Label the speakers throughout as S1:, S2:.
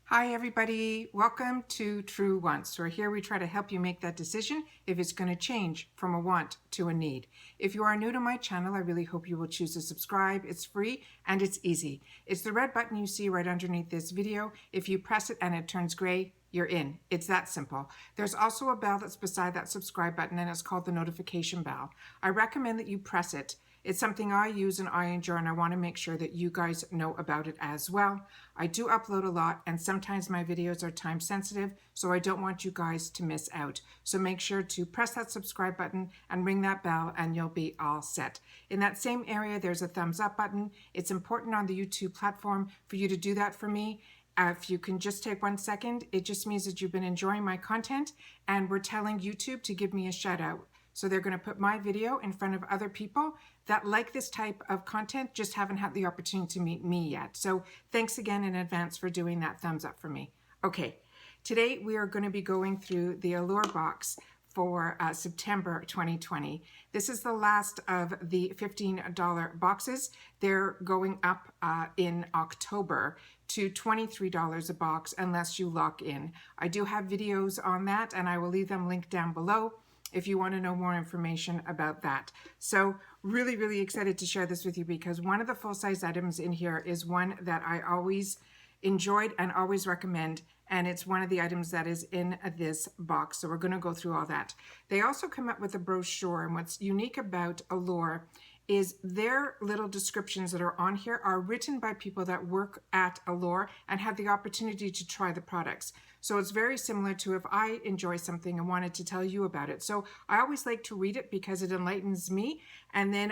S1: Hi everybody, welcome to True Wants, where here we try to help you make that decision if it's going to change from a want to a need. If you are new to my channel, I really hope you will choose to subscribe. It's free and it's easy. It's the red button you see right underneath this video. If you press it and it turns gray, you're in. It's that simple. There's also a bell that's beside that subscribe button and it's called the notification bell. I recommend that you press it. It's something I use and I enjoy, and I want to make sure that you guys know about it as well. I do upload a lot, and sometimes my videos are time sensitive, so I don't want you guys to miss out. So make sure to press that subscribe button and ring that bell, and you'll be all set. In that same area, there's a thumbs up button. It's important on the YouTube platform for you to do that for me. If you can just take 1 second, it just means that you've been enjoying my content, and we're telling YouTube to give me a shout out. So they're going to put my video in front of other people that like this type of content, just haven't had the opportunity to meet me yet. So thanks again in advance for doing that thumbs up for me. Okay, today we are going to be going through the Allure box for September 2020. This is the last of the $15 boxes. They're going up in October to $23 a box unless you lock in. I do have videos on that, and I will leave them linked down below if you want to know more information about that. So really excited to share this with you, because one of the full-size items in here is one that I always enjoyed and always recommend, and it's one of the items that is in this box. So we're going to go through all that. They also come up with a brochure, and what's unique about Allure is their little descriptions that are on here are written by people that work at Allure and have the opportunity to try the products. So it's very similar to if I enjoy something and wanted to tell you about it. So I always like to read it because it enlightens me, and then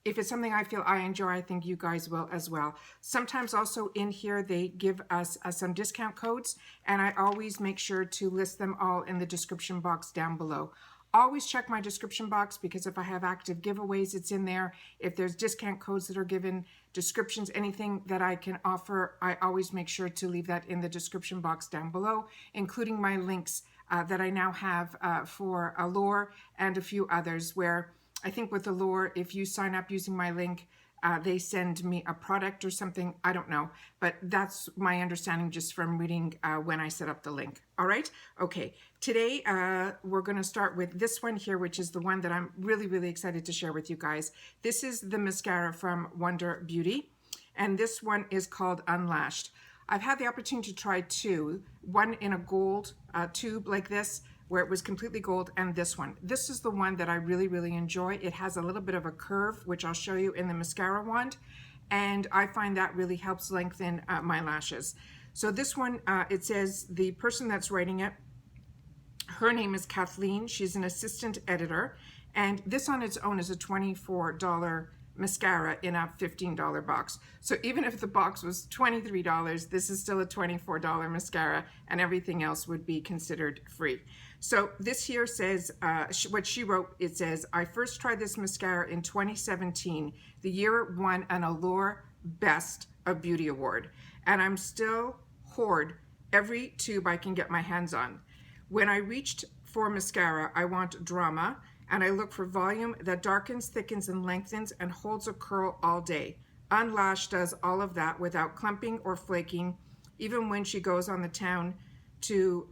S1: if it's something I feel I enjoy, I think you guys will as well. Sometimes also in here they give us some discount codes, and I always make sure to list them all in the description box down below. Always check my description box, because if I have active giveaways, it's in there. If there's discount codes that are given, descriptions, anything that I can offer, I always make sure to leave that in the description box down below, including my links that I now have for Allure and a few others, where I think with Allure, if you sign up using my link, they send me a product or something. I don't know, but that's my understanding just from reading when I set up the link. All right. Okay. Today, we're going to start with this one here, which is the one that I'm really excited to share with you guys. This is the mascara from Wonder Beauty, and this one is called Unlashed. I've had the opportunity to try two, one in a gold tube like this, where it was completely gold, and this one. This is the one that I really enjoy. It has a little bit of a curve, which I'll show you in the mascara wand, and I find that really helps lengthen my lashes. So this one, it says the person that's writing it, her name is Kathleen. She's an assistant editor, and this on its own is a $24 mascara in a $15 box. So even if the box was $23, this is still a $24 mascara, and everything else would be considered free. So this here says, what she wrote, it says, I first tried this mascara in 2017, the year it won an Allure Best of Beauty Award, and I'm still hoard every tube I can get my hands on. When I reached for mascara, I want drama, and I look for volume that darkens, thickens, and lengthens and holds a curl all day. Unlashed does all of that without clumping or flaking, even when she goes on the town to,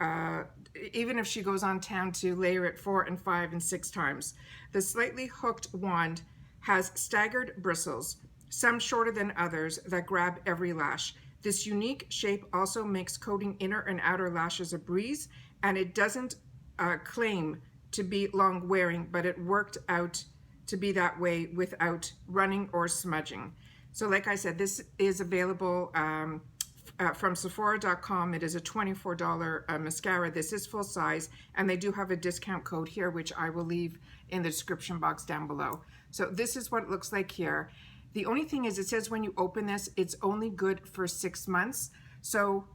S1: even if she goes on town to layer it 4 and 5 and 6 times. The slightly hooked wand has staggered bristles, some shorter than others, that grab every lash. This unique shape also makes coating inner and outer lashes a breeze, and it doesn't claim to be long wearing, but it worked out to be that way without running or smudging. So like I said, this is available from Sephora.com. It is a $24 mascara. This is full size, and they do have a discount code here, which I will leave in the description box down below. So this is what it looks like here. The only thing is, it says when you open this, it's only good for 6 months. So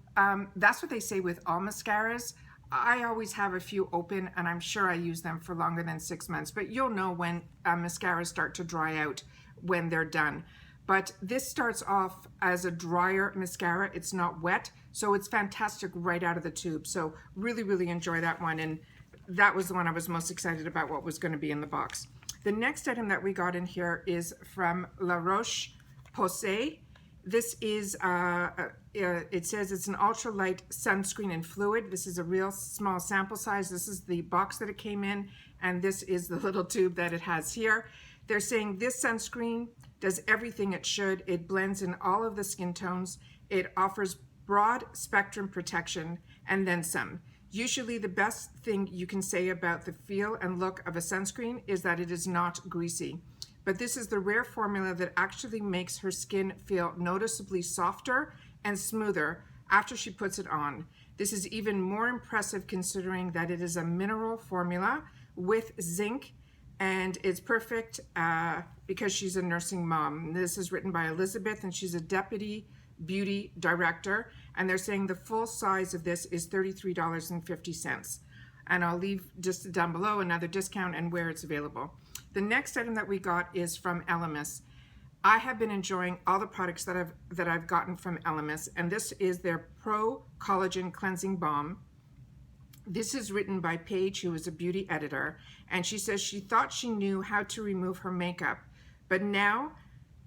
S1: that's what they say with all mascaras. I always have a few open, and I'm sure I use them for longer than 6 months, but you'll know when mascaras start to dry out when they're done. But this starts off as a drier mascara. It's not wet, so it's fantastic right out of the tube. So really enjoy that one, and that was the one I was most excited about what was going to be in the box. The next item that we got in here is from La Roche Posay. This is, it says it's an ultralight sunscreen and fluid. This is a real small sample size. This is the box that it came in, and this is the little tube that it has here. They're saying this sunscreen does everything it should. It blends in all of the skin tones. It offers broad spectrum protection and then some. Usually the best thing you can say about the feel and look of a sunscreen is that it is not greasy. But this is the rare formula that actually makes her skin feel noticeably softer and smoother after she puts it on. This is even more impressive considering that it is a mineral formula with zinc, and it's perfect because she's a nursing mom. This is written by Elizabeth, and she's a deputy beauty director, and they're saying the full size of this is $33.50. And I'll leave just down below another discount and where it's available. The next item that we got is from ELEMIS. I have been enjoying all the products that I've gotten from ELEMIS, and this is their Pro Collagen Cleansing Balm. This is written by Paige, who is a beauty editor, and she says she thought she knew how to remove her makeup, but now,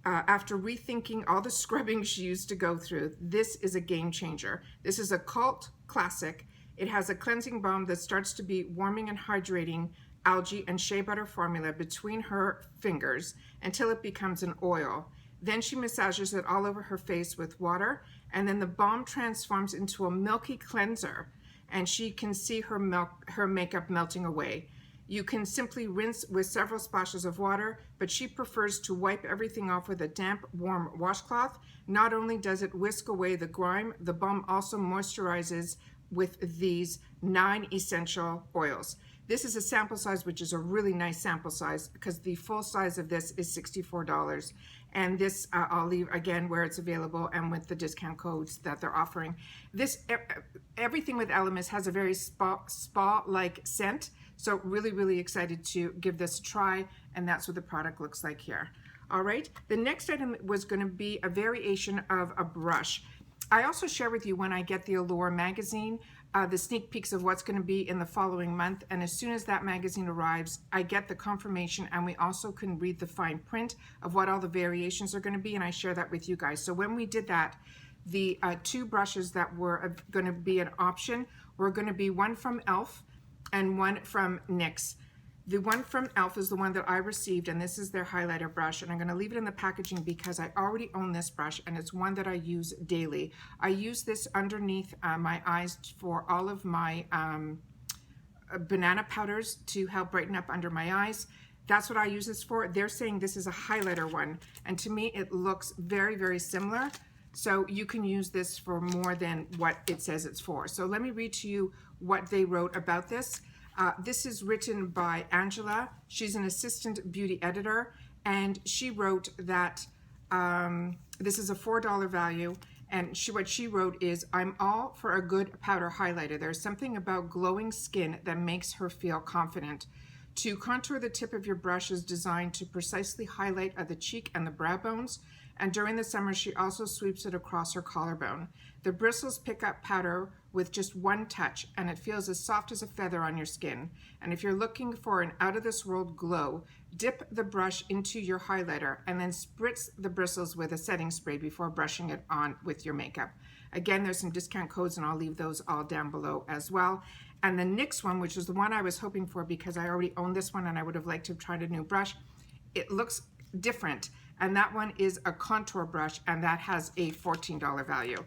S1: after rethinking all the scrubbing she used to go through, this is a game changer. This is a cult classic. It has a cleansing balm that starts to be warming and hydrating algae and shea butter formula between her fingers until it becomes an oil. Then she massages it all over her face with water, and then the balm transforms into a milky cleanser, and she can see her makeup melting away. You can simply rinse with several splashes of water, but she prefers to wipe everything off with a damp, warm washcloth. Not only does it whisk away the grime, the balm also moisturizes with these 9 essential oils. This is a sample size, which is a really nice sample size because the full size of this is $64. And this I'll leave again where it's available and with the discount codes that they're offering. This everything with ELEMIS has a very spa-like scent. So really, really excited to give this a try, and that's what the product looks like here. All right, the next item was going to be a variation of a brush. I also share with you when I get the Allure magazine, the sneak peeks of what's going to be in the following month, and as soon as that magazine arrives, I get the confirmation, and we also can read the fine print of what all the variations are going to be, and I share that with you guys. So when we did that, the 2 brushes that were going to be an option were going to be one from e.l.f. and one from NYX. The one from e.l.f. is the one that I received, and this is their highlighter brush, and I'm going to leave it in the packaging because I already own this brush, and it's one that I use daily. I use this underneath my eyes for all of my banana powders to help brighten up under my eyes. That's what I use this for. They're saying this is a highlighter one, and to me it looks very, very similar. So you can use this for more than what it says it's for. So let me read to you what they wrote about this. This is written by Angela. She's an assistant beauty editor, and she wrote that this is a $4 value, and what she wrote is, I'm all for a good powder highlighter. There's something about glowing skin that makes her feel confident. To contour the tip of your brush is designed to precisely highlight the cheek and the brow bones, and during the summer she also sweeps it across her collarbone. The bristles pick up powder with just one touch, and it feels as soft as a feather on your skin. And if you're looking for an out-of-this-world glow, dip the brush into your highlighter and then spritz the bristles with a setting spray before brushing it on with your makeup. Again, there's some discount codes, and I'll leave those all down below as well. And the NYX one, which is the one I was hoping for because I already own this one and I would have liked to have tried a new brush, it looks different. And that one is a contour brush, and that has a $14 value.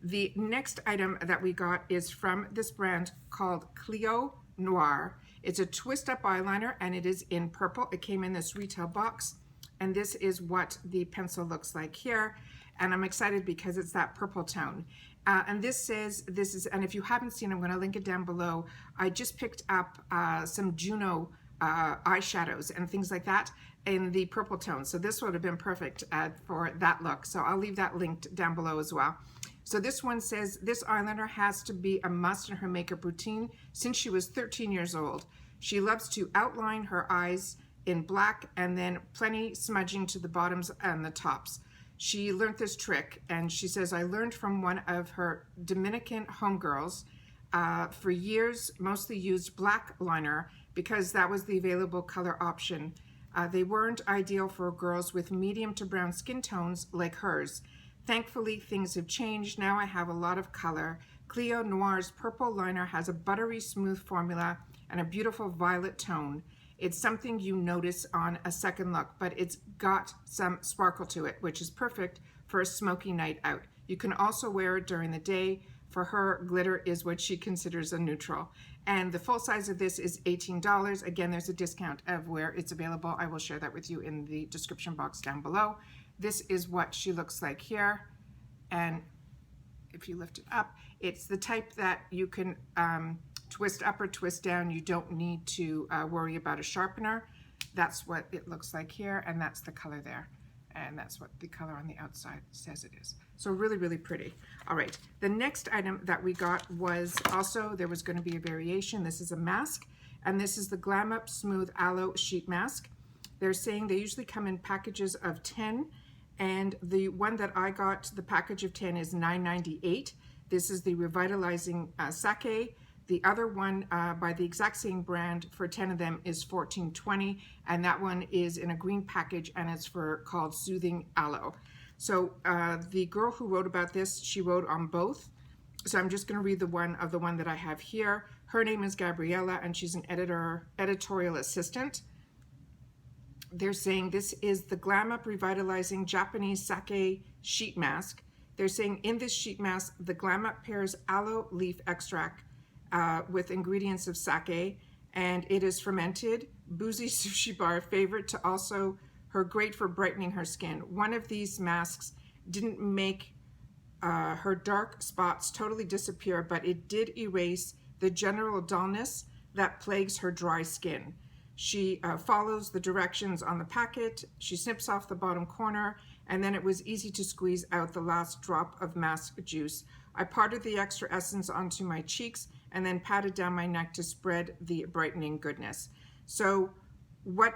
S1: The next item that we got is from this brand called CLEO Noir. It's a twist-up eyeliner, and it is in purple. It came in this retail box, and this is what the pencil looks like here. And I'm excited because it's that purple tone. And this says, and if you haven't seen, I'm going to link it down below. I just picked up some Juno eyeshadows and things like that in the purple tone. So this would have been perfect for that look. So I'll leave that linked down below as well. So this one says, this eyeliner has to be a must in her makeup routine since she was 13 years old. She loves to outline her eyes in black and then plenty smudging to the bottoms and the tops. She learned this trick, and she says, I learned from one of her Dominican homegirls. For years, mostly used black liner because that was the available color option. They weren't ideal for girls with medium to brown skin tones like hers. Thankfully, things have changed. Now I have a lot of color. CLEO Noir's purple liner has a buttery smooth formula and a beautiful violet tone. It's something you notice on a second look, but it's got some sparkle to it, which is perfect for a smoky night out. You can also wear it during the day. For her, glitter is what she considers a neutral. And the full size of this is $18. Again, there's a discount of where it's available. I will share that with you in the description box down below. This is what she looks like here. And if you lift it up, it's the type that you can twist up or twist down. You don't need to worry about a sharpener. That's what it looks like here, and that's the color there. And that's what the color on the outside says it is. So really, really pretty. All right, the next item that we got was also, there was going to be a variation. This is a mask, and this is the Glam Up Smooth Aloe Sheet Mask. They're saying they usually come in packages of 10, and the one that I got, the package of 10 is $9.98. This is the Revitalizing Sake. The other one by the exact same brand for 10 of them is $14.20, and that one is in a green package, and it's called Soothing Aloe. So the girl who wrote about this, she wrote on both. So I'm just going to read the one that I have here. Her name is Gabriella, and she's an editorial assistant. They're saying this is the Glam Up Revitalizing Japanese Sake Sheet Mask. They're saying in this sheet mask, the Glam Up pairs aloe leaf extract with ingredients of sake, and it is fermented. Boozy Sushi Bar favorite to also her great for brightening her skin. One of these masks didn't make her dark spots totally disappear, but it did erase the general dullness that plagues her dry skin. She follows the directions on the packet. She snips off the bottom corner, and then it was easy to squeeze out the last drop of mask juice. I parted the extra essence onto my cheeks and then patted down my neck to spread the brightening goodness. So what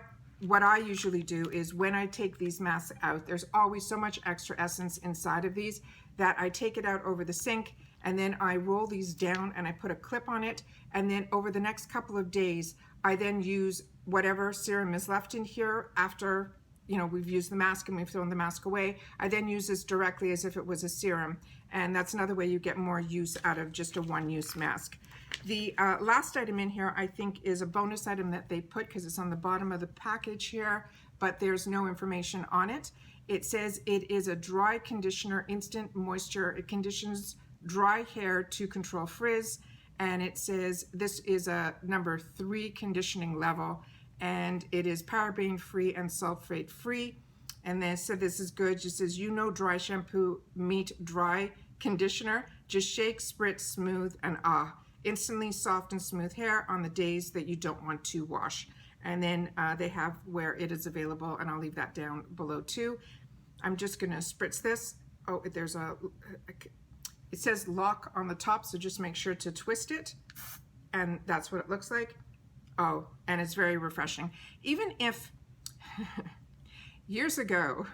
S1: I usually do is when I take these masks out, there's always so much extra essence inside of these that I take it out over the sink, and then I roll these down and I put a clip on it, and then over the next couple of days, I then use whatever serum is left in here after, you know, we've used the mask and we've thrown the mask away. I then use this directly as if it was a serum, and that's another way you get more use out of just a one-use mask. The last item in here, I think, is a bonus item that they put because it's on the bottom of the package here, but there's no information on it. It says it is a dry conditioner, instant moisture. It conditions dry hair to control frizz, and it says this is a number 3 conditioning level, and it is paraben free and sulfate free. And they said this is good. It says, you know, dry shampoo meet dry conditioner. Just shake, spritz, smooth, and instantly soft and smooth hair on the days that you don't want to wash. And then they have where it is available, and I'll leave that down below too. I'm just gonna spritz this. Oh, there's it says lock on the top, so just make sure to twist it, and that's what it looks like. Oh, and it's very refreshing. Even if, years ago,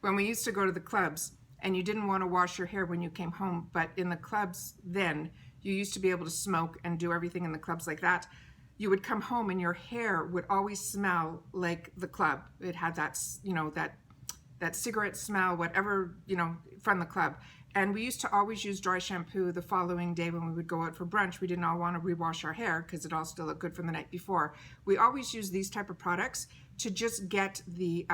S1: when we used to go to the clubs and you didn't want to wash your hair when you came home, but in the clubs then, you used to be able to smoke and do everything in the clubs like that, you would come home and your hair would always smell like the club. It had that, you know, that cigarette smell, whatever, you know, from the club. And we used to always use dry shampoo the following day when we would go out for brunch. We didn't all want to rewash our hair because it all still looked good from the night before. We always use these type of products to just get the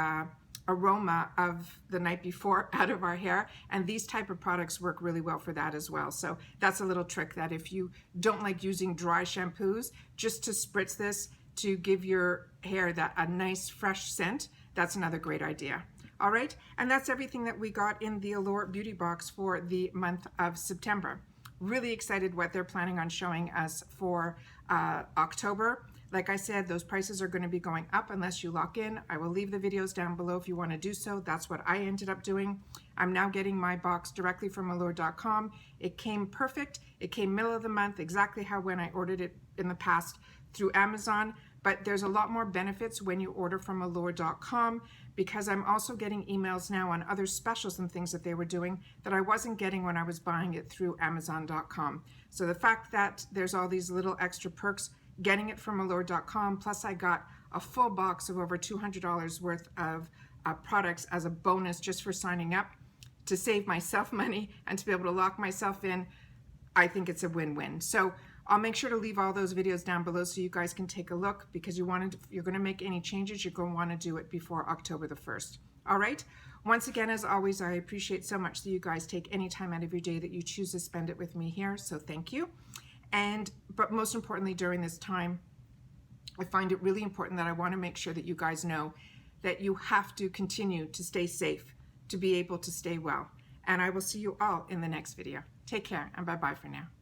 S1: aroma of the night before out of our hair, and these type of products work really well for that as well. So that's a little trick, that if you don't like using dry shampoos, just to spritz this to give your hair that a nice fresh scent, that's another great idea. All right, and that's everything that we got in the Allure Beauty Box for the month of September. Really excited what they're planning on showing us for October. Like I said, those prices are going to be going up unless you lock in. I will leave the videos down below if you want to do so. That's what I ended up doing. I'm now getting my box directly from allure.com. It came perfect. It came middle of the month, exactly how when I ordered it in the past through Amazon. But there's a lot more benefits when you order from allure.com, because I'm also getting emails now on other specials and things that they were doing that I wasn't getting when I was buying it through amazon.com. So the fact that there's all these little extra perks, getting it from allure.com, plus I got a full box of over $200 worth of products as a bonus just for signing up, to save myself money and to be able to lock myself in, I think it's a win-win. So I'll make sure to leave all those videos down below so you guys can take a look, because you're going to make any changes, you're going to want to do it before October the 1st. All right. Once again, as always, I appreciate so much that you guys take any time out of your day that you choose to spend it with me here. So thank you. But most importantly, during this time, I find it really important that I want to make sure that you guys know that you have to continue to stay safe to be able to stay well. And I will see you all in the next video. Take care and bye-bye for now.